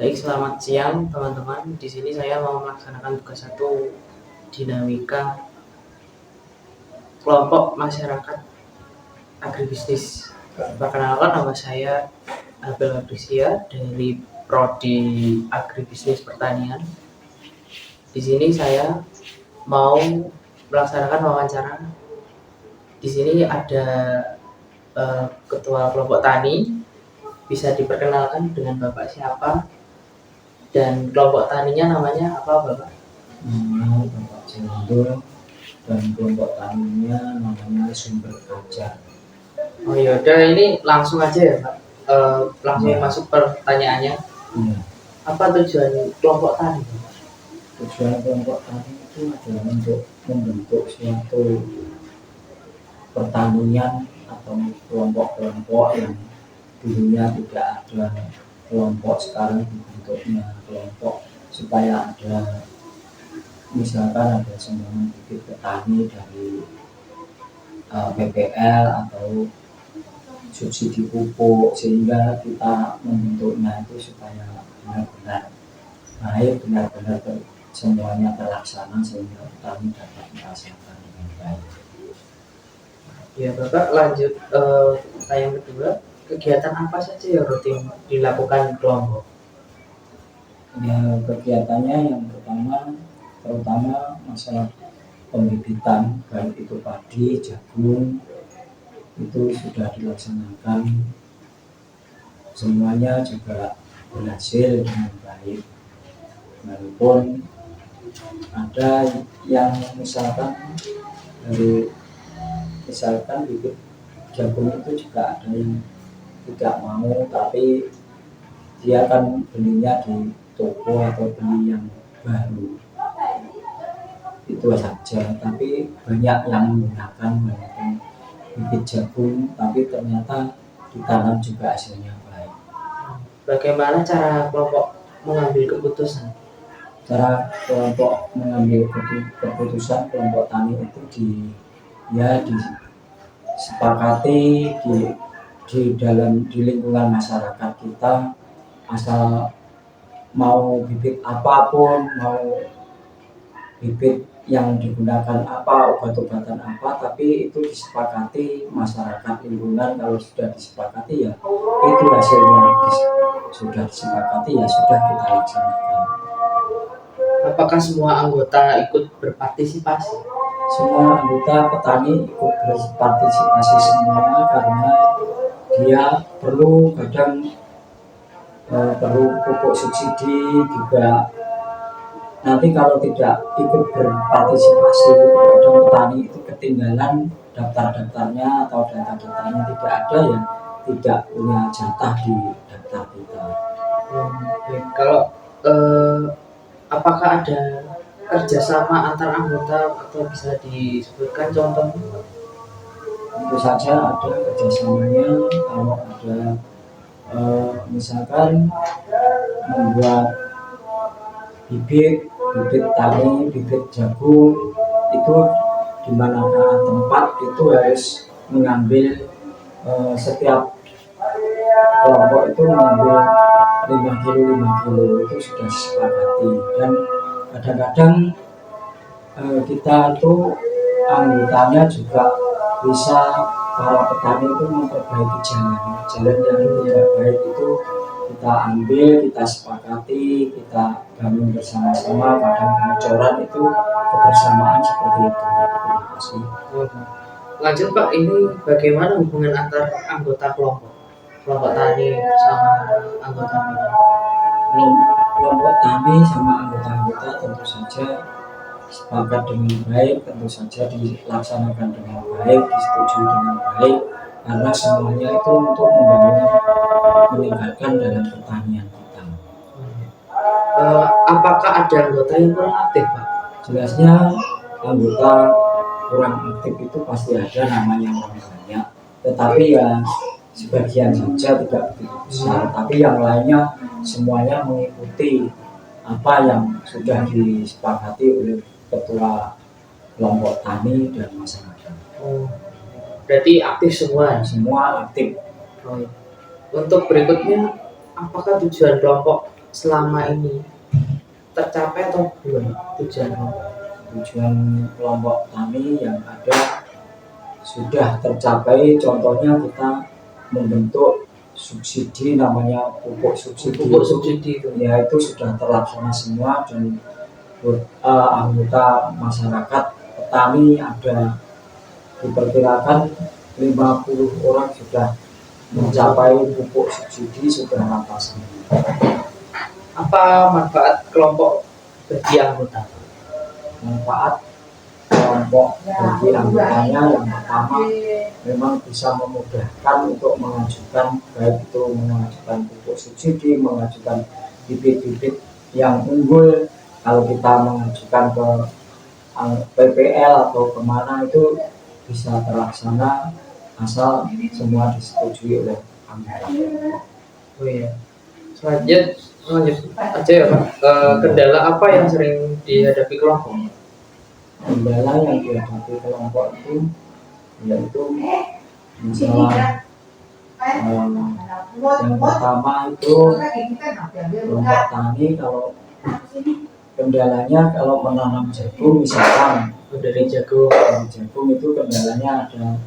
Baik, selamat siang teman-teman. Di sini saya mau melaksanakan tugas satu dinamika kelompok masyarakat agribisnis. Perkenalkan, nama saya Abel Abrisia dari Prodi Agribisnis Pertanian. Di sini saya mau melaksanakan wawancara. Di sini ada ketua kelompok tani. Bisa diperkenalkan dengan Bapak siapa? Dan kelompok taninya namanya apa, Bapak? Namanya Bapak Jendol dan kelompok taninya namanya Sumber Kaca. Oh yaudah, ini langsung aja ya Pak. Langsung masuk pertanyaannya. Iya. Apa tujuan kelompok tani? Tujuan kelompok tani itu adalah untuk membentuk suatu pertanian atau kelompok-kelompok yang dulunya tidak ada kelompok, sekarang dibentuknya kelompok supaya ada, misalkan ada sumbangan bibit petani dari PPL atau subsidi pupuk, sehingga kita membentuknya itu supaya benar-benar baik, benar-benar semuanya terlaksana sehingga petani dapat merasakan dengan baik. Ya Bapak, lanjut yang kedua, kegiatan apa saja yang rutin dilakukan kelompok? Ya, kegiatannya yang pertama terutama masalah pembibitan, baik itu padi, jagung, itu sudah dilaksanakan, semuanya juga berhasil dengan baik. Walaupun ada yang misalkan bibit jagung itu juga ada yang tidak mau, tapi dia kan belinya di toko atau beli yang baru, itu saja. Tapi banyak yang menggunakan walaupun bibit jagung, tapi ternyata ditanam juga hasilnya baik. Bagaimana cara kelompok mengambil keputusan? Cara kelompok mengambil keputusan kelompok tani itu disepakati di lingkungan masyarakat kita. Asal mau bibit apapun, mau bibit yang digunakan apa, obat-obatan apa, tapi itu disepakati masyarakat lingkungan. Kalau sudah disepakati ya itu hasilnya, sudah disepakati ya sudah kita laksanakan. Apakah semua anggota ikut berpartisipasi? Semua anggota petani ikut berpartisipasi semuanya, karena dia kadang perlu pupuk subsidi juga. Nanti kalau tidak ikut berpartisipasi, kadang petani itu ketinggalan daftar-daftarnya atau data-datanya tidak ada, ya tidak punya jatah di daftar kita. Kalau apakah ada kerjasama antar anggota atau bisa disebutkan contohnya? Tentu saja ada kerjasamanya. Kalau ada misalkan membuat bibit tani, bibit jagung, itu di manakah tempat itu harus mengambil setiap kelompok itu mengambil 5 kilo itu sudah disepakati. Dan kadang-kadang kita itu anggotanya juga bisa, para petani itu memperbaiki jalan yang tidak baik itu kita ambil, kita sepakati, kita bangun bersama-sama. Kadang pengecoran itu kebersamaan seperti itu. Terima kasih. Lanjut Pak, ini bagaimana hubungan antar anggota kelompok tani sama anggota kelompok tani sama anggota-anggota tentu saja sepakat dengan baik, tentu saja dilaksanakan dengan baik, disetujui dengan baik, karena semuanya itu untuk meningkatkan dalam pertanian kita. Apakah ada anggota yang kurang aktif Pak? Jelasnya anggota kurang aktif itu pasti ada, namanya orang banyak, tetapi ya sebagian saja tidak begitu besar, tapi yang lainnya semuanya mengikuti apa yang sudah disepakati oleh ketua kelompok tani dan masyarakat. Berarti aktif semua? Semua aktif. Untuk berikutnya, apakah tujuan kelompok selama ini tercapai atau belum tujuan? Tujuan kelompok tani yang ada sudah tercapai, contohnya kita membentuk subsidi, namanya pupuk subsidi. Pupuk subsidi itu. Ya, itu sudah terlaksana semua, dan anggota masyarakat petani ada diperkirakan 50 orang sudah mencapai pupuk subsidi, sudah rata semua. Apa manfaat kelompok bagi anggota? Manfaat kelompok bagi anggotanya yang pertama memang bisa memudahkan untuk mengajukan, baik itu mengajukan pupuk subsidi, mengajukan bibit-bibit yang unggul. Kalau kita mengajukan ke PPL atau kemana itu bisa terlaksana asal semua disetujui oleh anggota. Oh iya. Selanjutnya lanjut aja ya Pak. Kendala apa yang sering dihadapi kelompok? Kendala yang dihadapi kelompok itu yaitu masalah yang pertama itu kelompok tani, kalau kendalanya kalau menanam jagung misalkan, Dari jagung itu kendalanya ada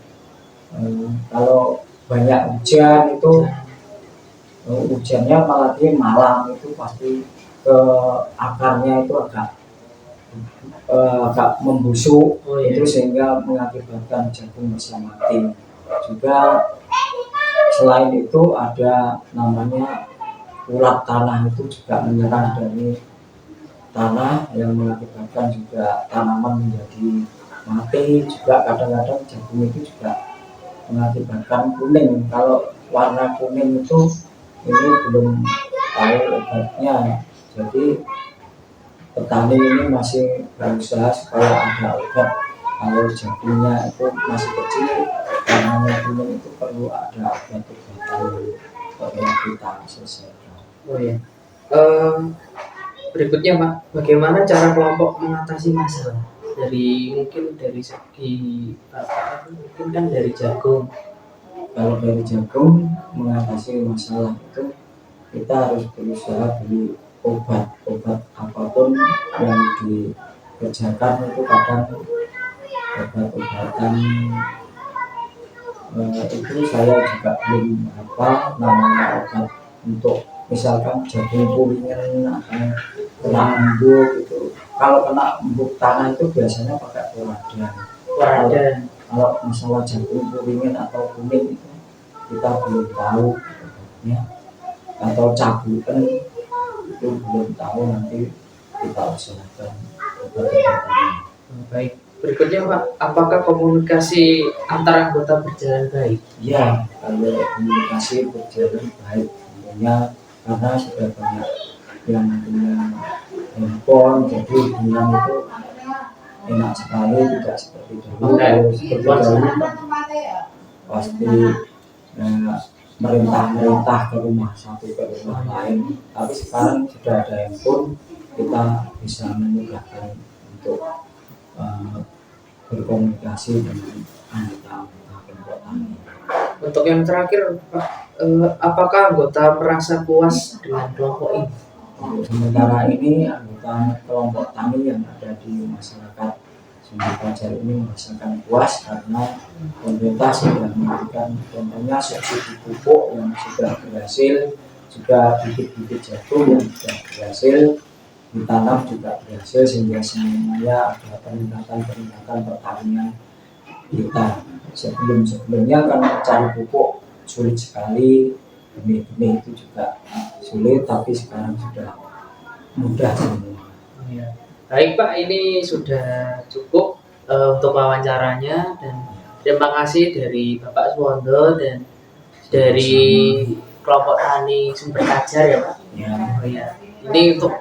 kalau banyak hujan itu hujannya apalagi malam itu pasti ke akarnya itu agak membusuk. Oh, iya. Itu sehingga mengakibatkan jagung bisa mati. Juga selain itu ada namanya ulat tanah, itu juga menyerang dari tanah yang mengakibatkan juga tanaman menjadi mati. Juga kadang-kadang jagung itu juga mengakibatkan kuning. Kalau warna kuning itu ini belum tahu obatnya, jadi petani ini masih berusaha supaya ada obat. Kalau jagungnya itu masih kecil, warnanya kuning, itu perlu ada obat-obatan supaya kita selesaikan. Oh ya. Berikutnya Pak, bagaimana cara kelompok mengatasi masalah? Mungkin dari segi mungkin kan dari jagung. Kalau dari jagung mengatasi masalah itu kita harus berusaha beli obat apapun yang dikerjakan, itu kadang obat-obatan itu saya juga belum apa namanya obat untuk misalkan jagung kuningan atau kena embuk. Itu kalau kena embuk tanah itu biasanya pakai peradan. Kalau masalah jagung kuningan atau kuning itu kita belum tahu obatnya, atau cabutan itu belum tahu, nanti kita usahakan obat-obatannya. Baik. Berikutnya Pak, apakah komunikasi antara anggota berjalan baik? Ya, kalau komunikasi berjalan baik tentunya, karena sudah banyak yang punya handphone, jadi hubungan itu enak sekali, tidak seperti dahulu. Seperti dahulu pasti merintah ke rumah satu ke rumah lain, tapi sekarang sudah ada handphone, kita bisa memudahkan untuk berkomunikasi dengan anggota kelompok tani. Untuk yang terakhir Pak, apakah anggota merasa puas dengan kelompok ini? Sementara ini anggota kelompok tani yang ada di masyarakat Sumber Pajar ini merasakan puas karena pemerintah sudah memberikan contohnya subsidi pupuk yang sudah berhasil, juga bibit-bibit jagung yang sudah berhasil ditanam juga berhasil, sehingga semuanya ada peningkatan pertanian kita. Sebelumnya kan cari pupuk sulit sekali, benih-benih itu juga sulit, tapi sekarang sudah mudah semua. Ya. Baik Pak, ini sudah cukup untuk wawancaranya, dan terima kasih dari Bapak Suwondo dan dari kelompok tani Sumber Pajar ya Pak. Ya. Oh ya, ini untuk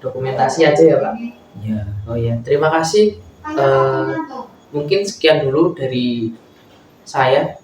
dokumentasi aja ya Pak. Ya. Oh ya, terima kasih. Mungkin sekian dulu dari saya.